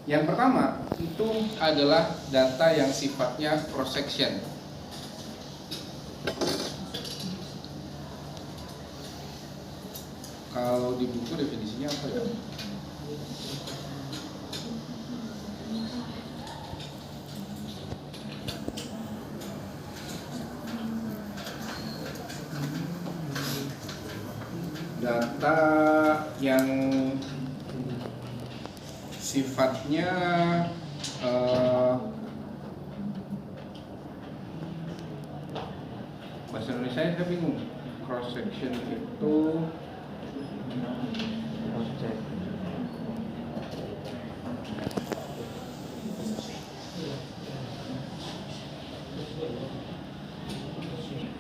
Yang pertama itu adalah data yang sifatnya cross section. Kalau di buku definisinya apa ya? Data yang sifatnya bahasa Indonesia saya bingung. Cross section itu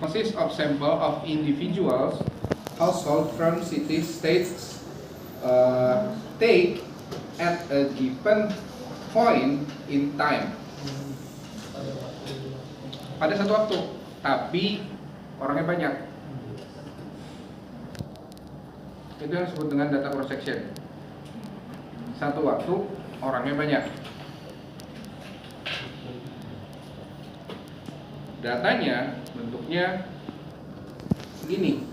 consists of sample of individuals, household from city states take at a given point in time. Pada satu waktu, tapi orangnya banyak. Itu yang disebut dengan data cross section. Satu waktu, orangnya banyak. Datanya bentuknya gini.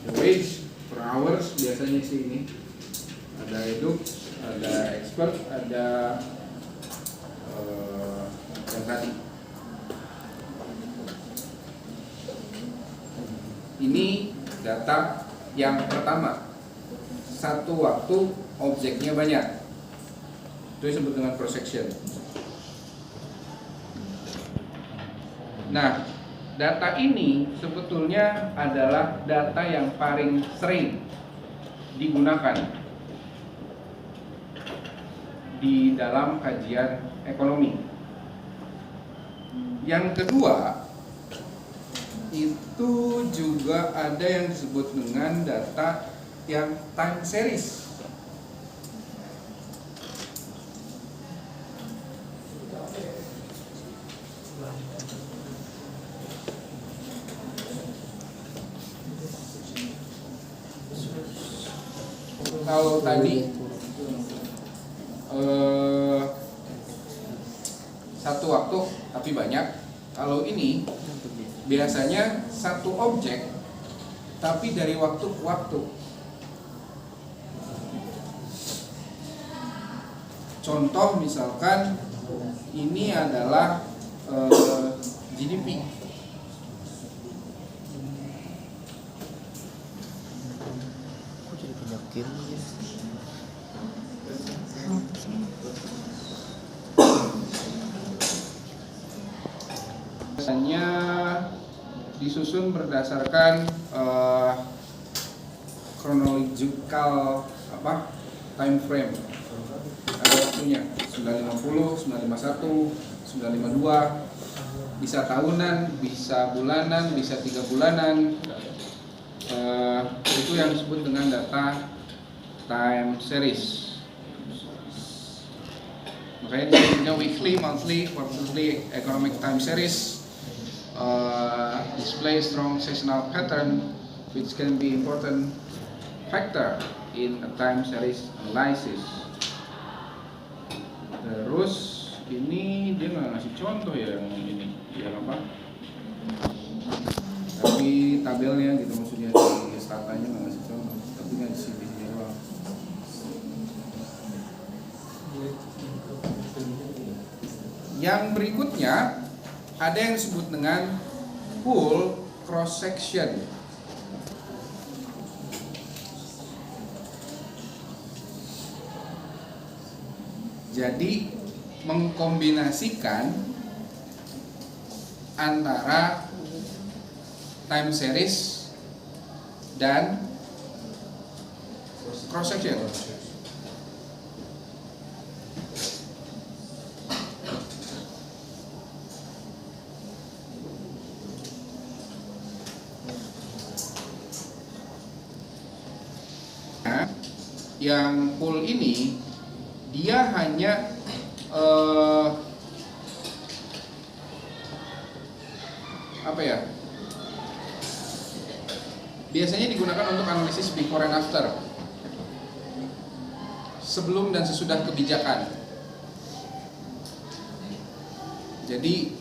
The wage per hours biasanya sih ini. Ada hidup, ada expert, ada yang tadi. Ini data yang pertama. Satu waktu objeknya banyak. Itu disebut dengan cross section. Nah, data ini sebetulnya adalah data yang paling sering digunakan di dalam kajian ekonomi. Yang kedua, itu juga ada yang disebut dengan data yang time series. Kalau tadi satu waktu tapi banyak, kalau ini biasanya satu objek tapi dari waktu ke waktu. Contoh misalkan ini adalah GDP. Kok jadi banyak game ya? Biasanya disusun berdasarkan chronological time frame. Ada waktunya 950, 951, 952, bisa tahunan, bisa bulanan, bisa 3 bulanan. Itu yang disebut dengan data time series. Makanya disebutnya weekly, monthly, quarterly economic time series. Display strong seasonal pattern, which can be important factor in a time series analysis. Terus ini dia nggak ngasih contoh ya yang ini, ya apa? Tapi tabelnya gitu maksudnya di statanya nggak ngasih contoh, tapi nggak di sini doang. Yang berikutnya ada yang disebut dengan full cross section. Jadi mengkombinasikan antara time series dan cross section. Yang full ini dia hanya biasanya digunakan untuk analisis before and after, sebelum dan sesudah kebijakan. Jadi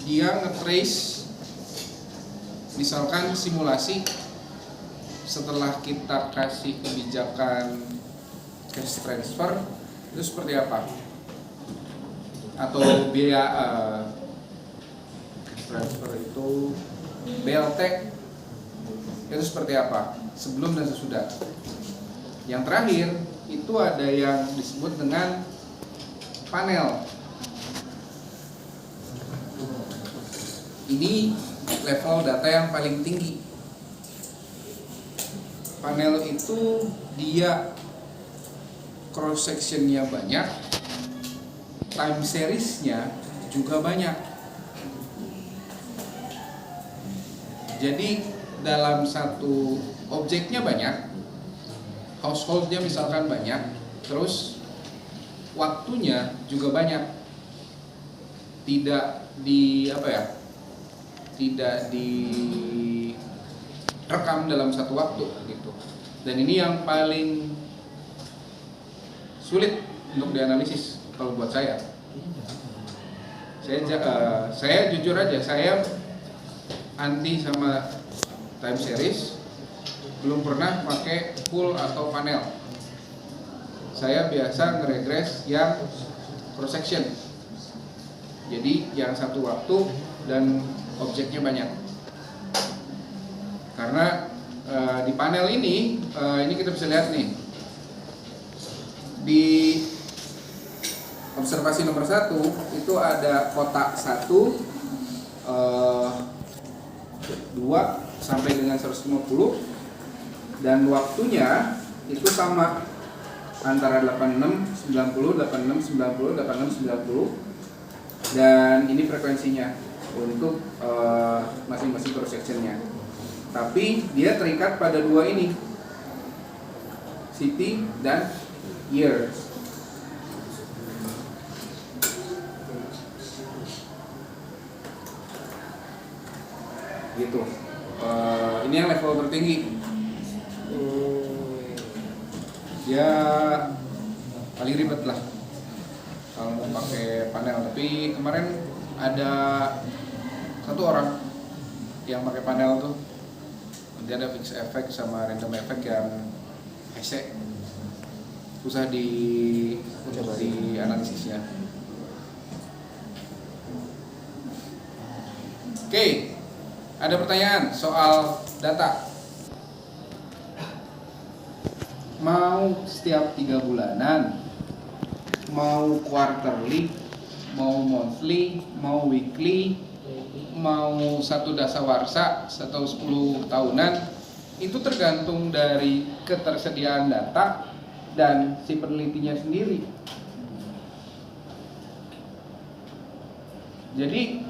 dia nge-trace, misalkan simulasi setelah kita kasih kebijakan cash transfer itu seperti apa, atau biaya cash transfer itu BLT itu seperti apa sebelum dan sesudah. Yang terakhir itu ada yang disebut dengan panel. Ini level data yang paling tinggi. Panel itu dia cross sectionnya banyak, time seriesnya juga banyak. Jadi dalam satu objeknya banyak, householdnya misalkan banyak, terus waktunya juga banyak. Tidak direkam dalam satu waktu gitu. Dan ini yang paling sulit untuk dianalisis kalau buat saya. Saya jujur aja, saya anti sama time series, belum pernah pakai full atau panel. Saya biasa ngeregres yang cross section. Jadi yang satu waktu dan objeknya banyak. Karena di panel ini kita bisa lihat nih, di observasi nomor 1 itu ada kotak 1, 2 sampai dengan 150, dan waktunya itu sama antara 86, 90, 86, 90, 86, 90, dan ini frekuensinya untuk masing-masing cross sectionnya. Tapi dia terikat pada dua ini, city dan year. Gitu. Ini yang level tertinggi. Dia paling ribet lah kalau mau pakai panel. Tapi kemarin ada satu orang yang pakai panel tuh, nanti ada fixed effect sama random effect yang hese, susah di analisisnya. Oke, ada pertanyaan soal data. Mau setiap 3 bulanan, mau quarterly, mau monthly, mau weekly, mau 1 dasawarsa atau 10 tahunan, itu tergantung dari ketersediaan data dan si penelitinya sendiri. Jadi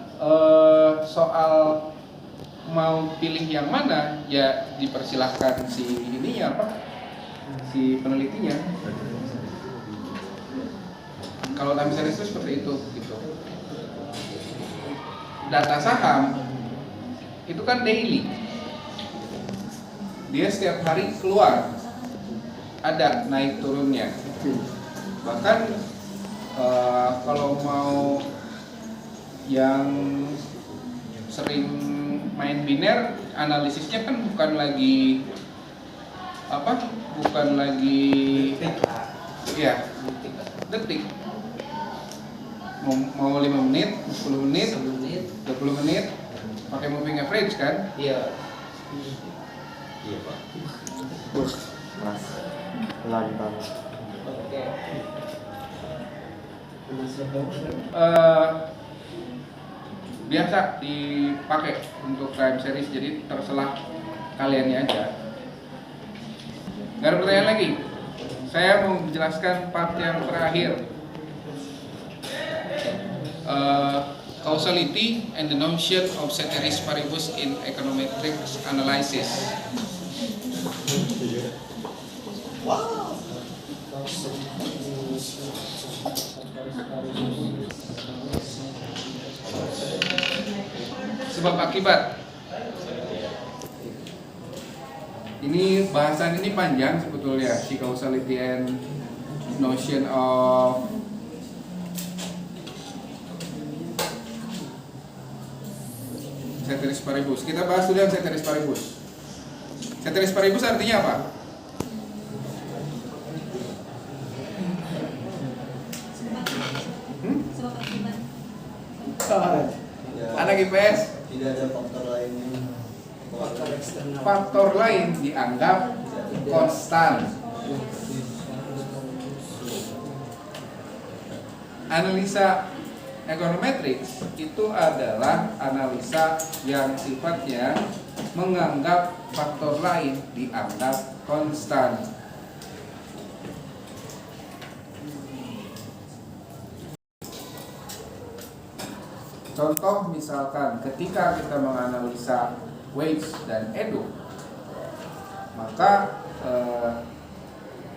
soal mau pilih yang mana, ya dipersilahkan si penelitinya. Kalau time series itu seperti itu gitu. Data saham itu kan daily, dia setiap hari keluar, ada naik turunnya. Bahkan kalau mau yang sering main biner, analisisnya kan bukan lagi detik. Mau 5 menit, 10 menit, 20 menit, pakai moving average kan? Iya. Iya Pak. Mas, lantang. Oke. Biasa dipakai untuk time series, jadi terserah kaliannya aja. Gak ada pertanyaan lagi. Saya mau menjelaskan part yang terakhir. Causality and the notion of ceteris paribus in econometrics analysis. Wow. sebab akibat. Ini bahasan ini panjang sebetulnya, si causality and notion of ceteris paribus. Kita bahas dulu yang ceteris paribus. Ceteris paribus artinya apa? Sebab akibat. Anak IPS, Tidak ada faktor lain yang faktor lain dianggap konstan. Analisa econometrics itu adalah analisa yang sifatnya menganggap faktor lain dianggap konstan. Contoh misalkan ketika kita menganalisa wage dan edu, maka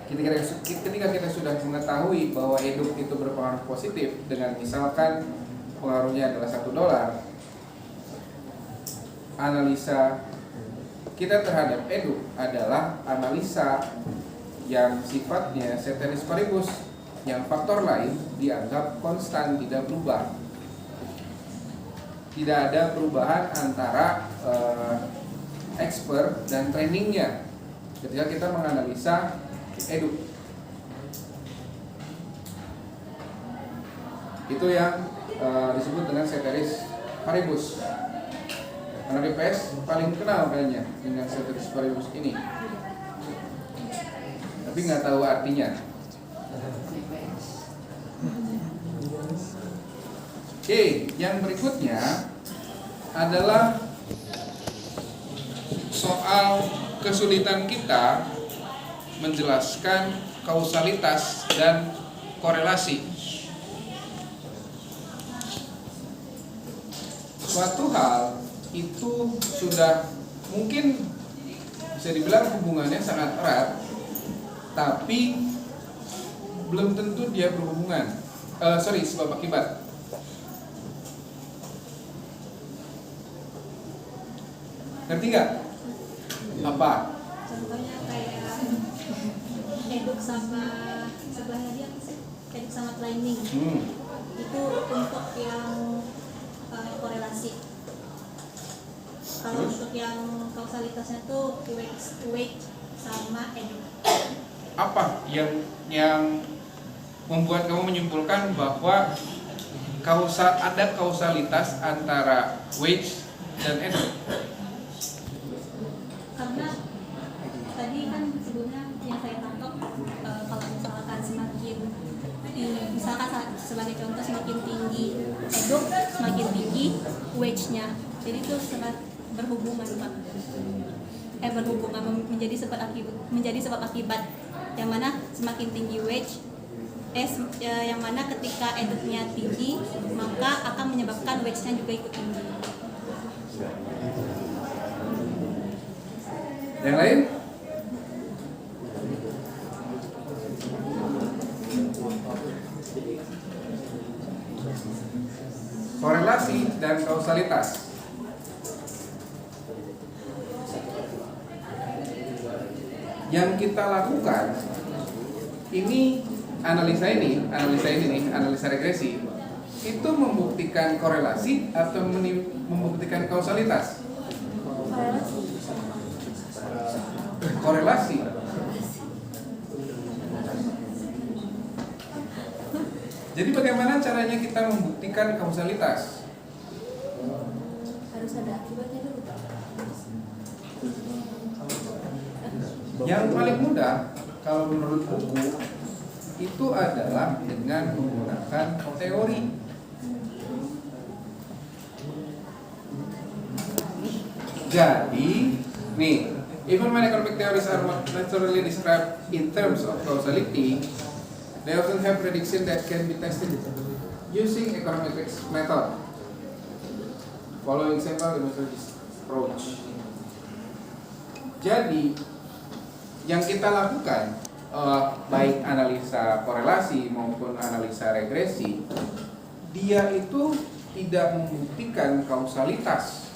ketika kita sudah mengetahui bahwa edu itu berpengaruh positif dengan misalkan pengaruhnya adalah $1, analisa kita terhadap edu adalah analisa yang sifatnya ceteris paribus, yang faktor lain dianggap konstan, tidak berubah. Tidak ada perubahan antara expert dan trainingnya ketika kita menganalisa edu. Itu yang disebut dengan ceteris paribus. Anak IPS paling kenal kayaknya dengan ceteris paribus ini, tapi nggak tahu artinya. Oke, yang berikutnya adalah soal kesulitan kita menjelaskan kausalitas dan korelasi. Suatu hal itu sudah mungkin bisa dibilang hubungannya sangat erat, tapi belum tentu dia berhubungan. Sebab akibat. Ngerti nggak? Apa? Contohnya kayak eduk sama sebelahnya dia apa sih? Eduk sama planning. Itu untuk yang korelasi. Kalau untuk yang kausalitasnya tuh wage sama eduk. Apa yang membuat kamu menyimpulkan bahwa ada kausalitas antara wage dan eduk? Karena tadi kan sebelumnya yang saya tangkap kalau misalkan misalkan sebagai contoh semakin tinggi eduk semakin tinggi wage-nya, jadi itu sangat berhubungan Pak. Berhubungan menjadi sebab akibat, yang mana semakin tinggi wage yang mana ketika eduknya tinggi maka akan menyebabkan wage-nya juga ikut tinggi. Yang lain? Korelasi dan kausalitas. Yang kita lakukan ini analisa regresi itu membuktikan korelasi atau membuktikan kausalitas? Korelasi. Jadi bagaimana caranya kita membuktikan kausalitas? Harus ada akibatnya dulu. Yang paling mudah kalau menurut buku itu adalah dengan menggunakan teori. Jadi, nih, even when economic theories are naturally described in terms of causality, they often have prediction that can be tested using econometrics method, following several demonstrative approach. Jadi, yang kita lakukan baik analisa korelasi maupun analisa regresi, dia itu tidak membuktikan kausalitas,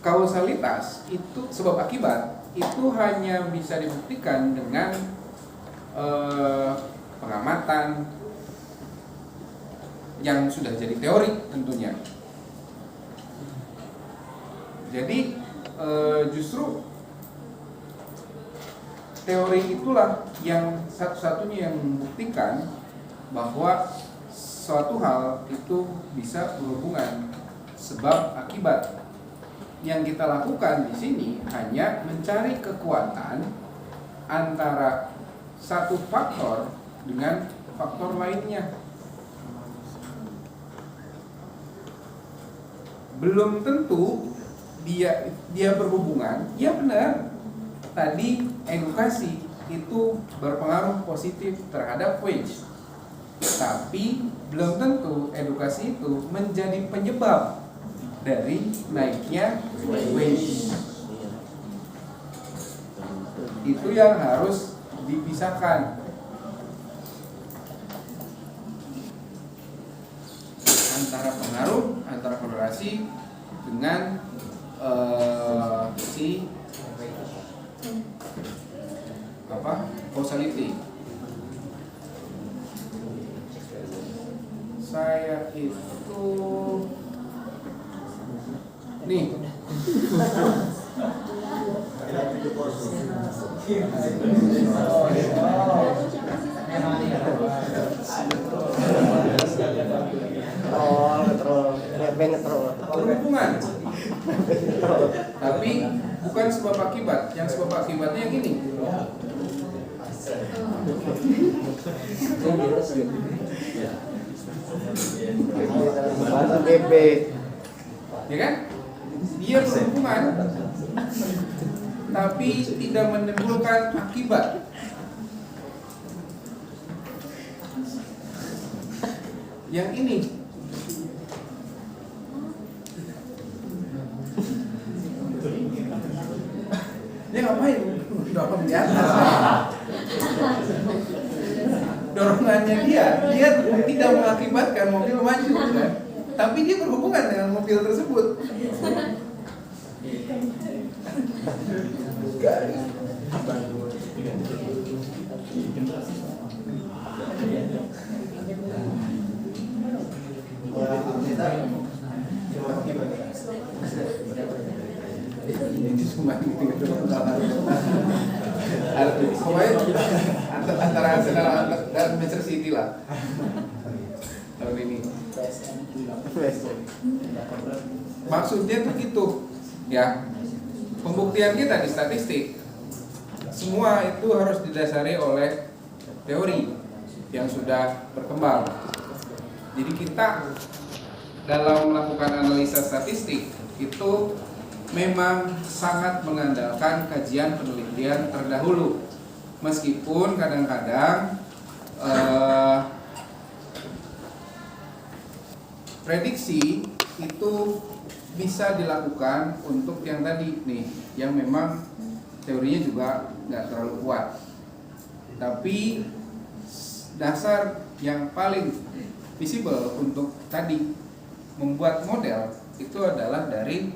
kausalitas itu, sebab akibat itu hanya bisa dibuktikan dengan pengamatan yang sudah jadi teori tentunya. Jadi justru teori itulah yang satu-satunya yang membuktikan bahwa suatu hal itu bisa berhubungan sebab akibat. Yang kita lakukan di sini hanya mencari kekuatan antara satu faktor dengan faktor lainnya. Belum tentu dia berhubungan. Ya benar, tadi edukasi itu berpengaruh positif terhadap wage, tapi belum tentu edukasi itu menjadi penyebab dari naiknya wage. Itu yang harus dipisahkan antara pengaruh, antara korelasi dengan si causality. Saya itu nih berhubungan, tapi bukan sebab akibat. Yang sebab akibatnya yang ini. Ya kan? Dia berhubungan, tapi tidak menimbulkan akibat. Yang ini dia ngapain? Dorong di atas. Dorongannya dia tidak mengakibatkan mobil maju kan? Tapi dia berhubungan dengan mobil tersebut. Antara Arsenal dan Manchester City lah tahun ini. Maksudnya tuh gitu ya. Pembuktian kita di statistik semua itu harus didasari oleh teori yang sudah berkembang. Jadi kita dalam melakukan analisa statistik itu memang sangat mengandalkan kajian penelitian terdahulu, meskipun kadang-kadang prediksi itu bisa dilakukan untuk yang tadi nih, yang memang teorinya juga nggak terlalu kuat. Tapi dasar yang paling visible untuk tadi membuat model itu adalah dari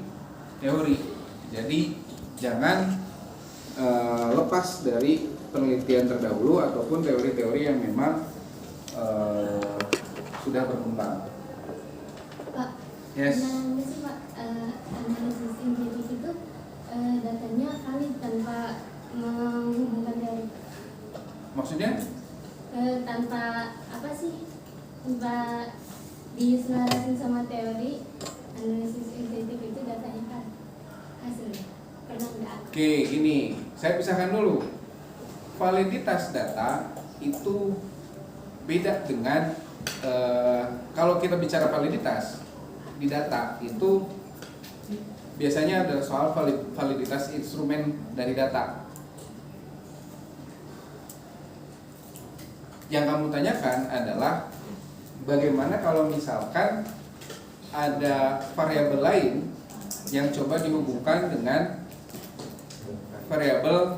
teori. Jadi jangan lepas dari penelitian terdahulu ataupun teori-teori yang memang sudah berkembang. Pak, Yes. benar sih Pak, analisis empirik itu datanya valid tanpa menghubungkan teori. Maksudnya? Tanpa apa sih? Tanpa diselarasin sama teori, analisis empirik itu datanya kan hasilnya pernah nggak? Oke, ini saya pisahkan dulu. Validitas data itu beda dengan kalau kita bicara validitas di data itu biasanya ada soal validitas instrumen dari data. Yang kamu tanyakan adalah bagaimana kalau misalkan ada variabel lain yang coba dihubungkan dengan variabel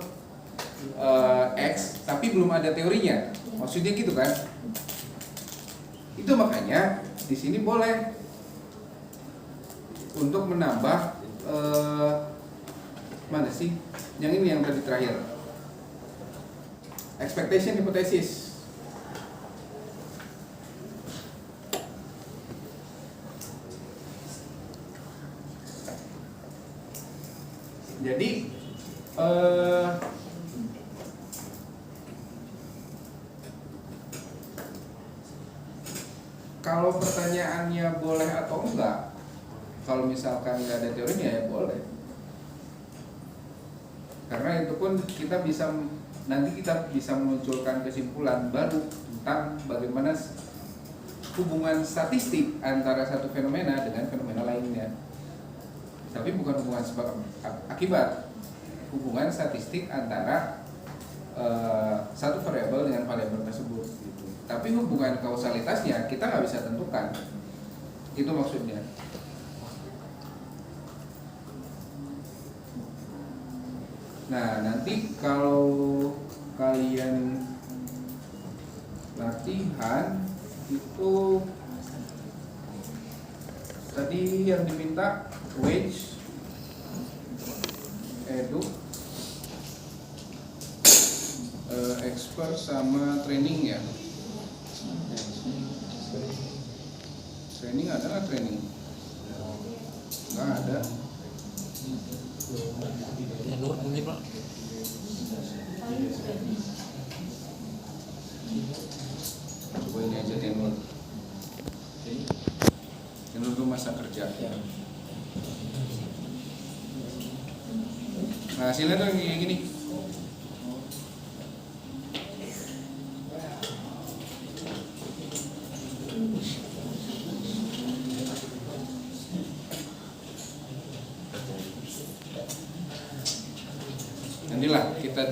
X tapi belum ada teorinya. Maksudnya gitu kan? Itu makanya di sini boleh untuk menambah mana sih? Yang ini yang tadi terakhir. Expectation hypothesis. Jadi kalau pertanyaannya boleh atau enggak, kalau misalkan nggak ada teorinya ya boleh. Karena itu pun nanti kita bisa memunculkan kesimpulan baru tentang bagaimana hubungan statistik antara satu fenomena dengan fenomena lainnya. Tapi bukan hubungan sebab akibat, hubungan statistik antara satu variabel dengan variabel tersebut gitu. Tapi hubungan kausalitasnya kita nggak bisa tentukan, itu maksudnya. Nah, nanti kalau kalian latihan itu tadi yang diminta wage, edu, expert sama training ya. Training ada nggak training? Nggak ada. Ya, Nur mungkin Pak. Coba ini aja Tenur. Tenur itu masa kerja. Nah, hasilnya tuh kayak gini. Nantilah kita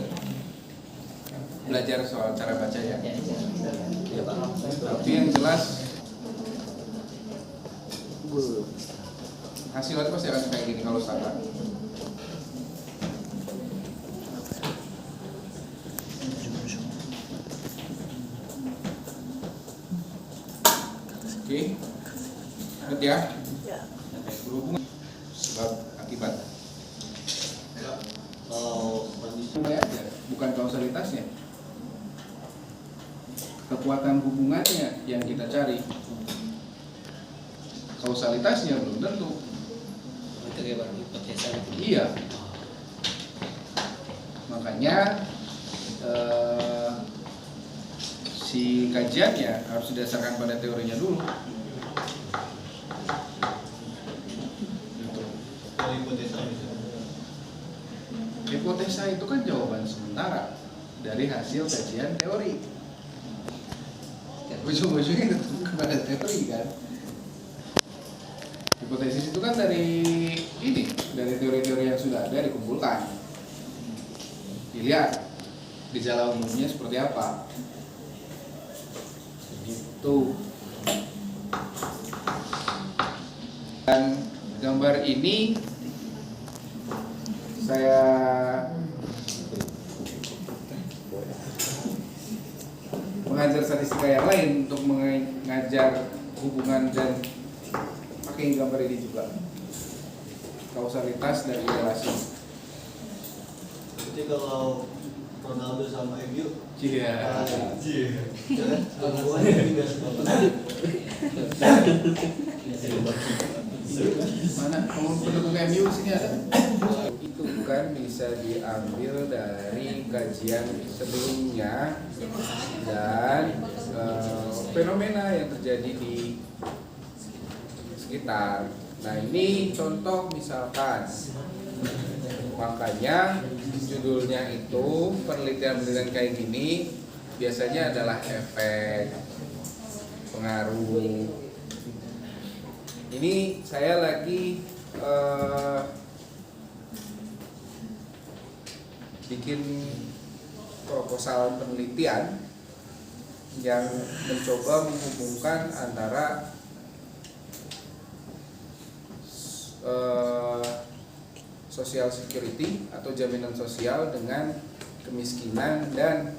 belajar soal cara baca ya. Tapi yang jelas hasilnya pasti akan kayak gini kalau salah. Oke, ingat ya. Berhubungan sebab akibat. Aja, bukan kausalitasnya. Kekuatan hubungannya yang kita cari. Kausalitasnya belum tentu. Iya. Makanya si kajiannya harus didasarkan pada teorinya dulu. Hipotesa itu kan jawaban sementara dari hasil kajian teori. Ujung-ujungnya tetap kepada teori kan. Hipotesis itu kan dari teori-teori yang sudah ada dikumpulkan. Dilihat gejala umumnya seperti apa. Gitu. Dan gambar ini saya mengajar statistika yang lain untuk mengajar hubungan dan pakai gambar ini juga kausalitas dari relasi. Jadi kalau Ronaldo sama MU, Iya. Mana kamu pendukung MU sini ada? Itu kan bisa diambil dari kajian sebelumnya dan fenomena yang terjadi di sekitar. Nah, ini contoh misalkan. Makanya judulnya itu penelitian-penelitian kayak gini biasanya adalah efek, pengaruh. Ini saya lagi bikin proposal penelitian yang mencoba menghubungkan antara social security atau jaminan sosial dengan kemiskinan dan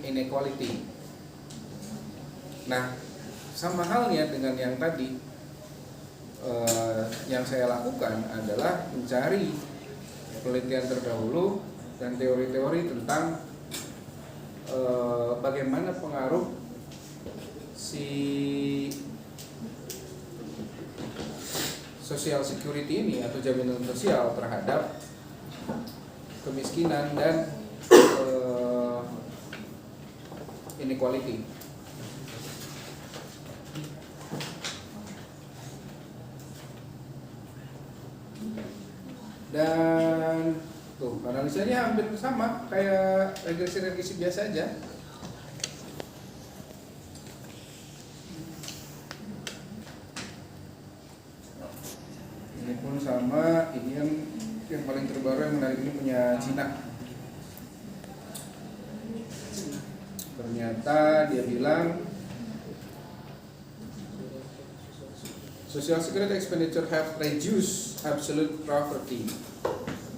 inequality. Nah, sama halnya dengan yang tadi, yang saya lakukan adalah mencari penelitian terdahulu dan teori-teori tentang bagaimana pengaruh si social security ini atau jaminan sosial terhadap kemiskinan dan inequality. Dan tuh analisanya hampir sama kayak regresi biasa aja. Ini pun sama, ini yang paling terbaru yang menarik ini punya Cina. Ternyata dia bilang Social Security expenditure have reduced absolute poverty.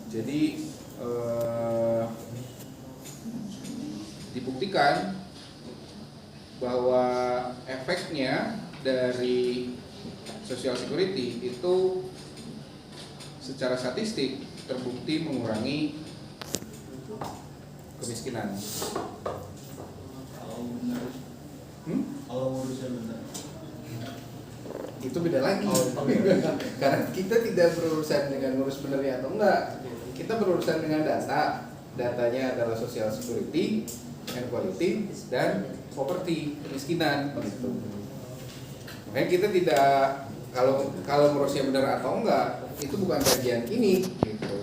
Jadi dibuktikan bahwa efeknya dari Social Security itu secara statistik terbukti mengurangi kemiskinan. Kalau ngurusnya benar. Itu beda lagi. Karena kita tidak berurusan dengan ngurus benernya atau enggak. Kita berurusan dengan data. Datanya adalah Social Security, inequality, dan poverty, kemiskinan gitu. Makanya kita tidak kalau ngurusnya benar atau enggak itu bukan bagian ini gitu.